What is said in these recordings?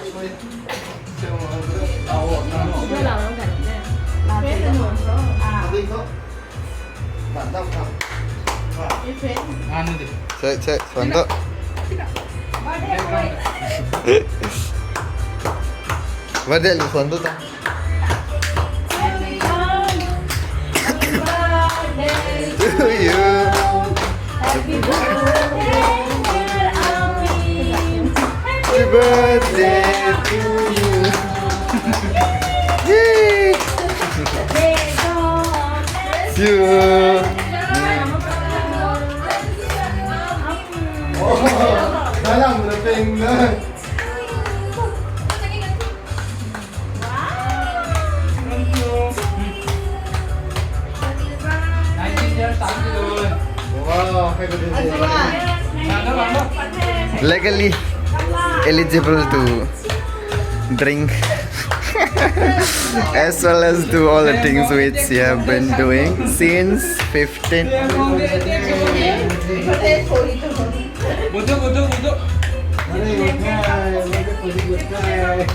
Với lòng không cần nha. Là Phết thế là đó. nổi số. À, đi không bạn đau không Cái phết. 제 손도 Vadel 손도 다 to you. Happy birthday, dear Amin. Happy birthday to you. Yay! You. nói lòng là tình nữa wow hay có điều gì Legally eligible to drink as well as do all the things which you have been doing since 15. đây một hai mấy cái phần một hai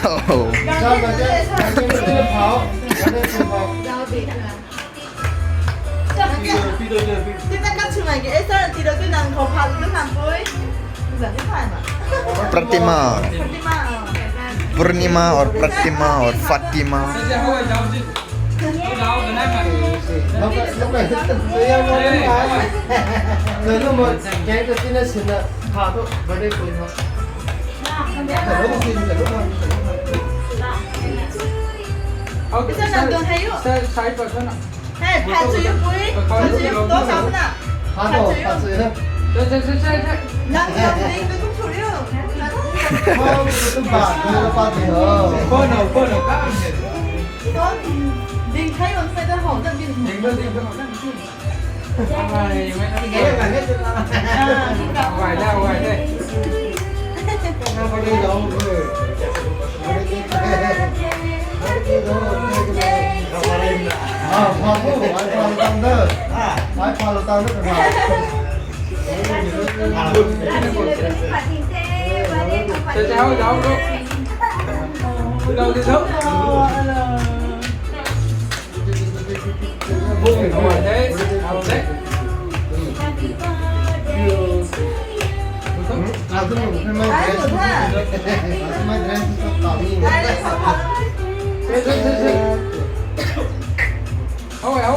Oh. sao mà chứ cái pháo cái pháo Chúng ta cắt chừng này cái Esther thì đầu tiên là khẩu pháo thì làm với dẫn cái phải mà. Pratima, Fatima. Purnima or Pratima or Fatima. lúc này tôi em nói cái rồi nó một cái đầu tiên là xin là pháo thôi và đây cũng nó phải lúc xin phải lúc nào Esther làm đường hay không? Hey, phá chữ quý. Phá chữ tốt sao thế nào? pháo đồ pháo sữa Làm đường đi tôi cũng chủ yếu. không tôi bảo tôi là bao tiền Tốt. Đình thấy còn phải ra hỏng tận đình. cái là hết không có đi đâu người hoa phú của anh Phan Tăng đó anh Phan Tăng rất là tôi dùng cái máy Ai của ta? máy dress tao đi Ai lấy khẩu pháo. Hãy subscribe cho kênh Ghiền Mì Gõ để không bỏ lỡ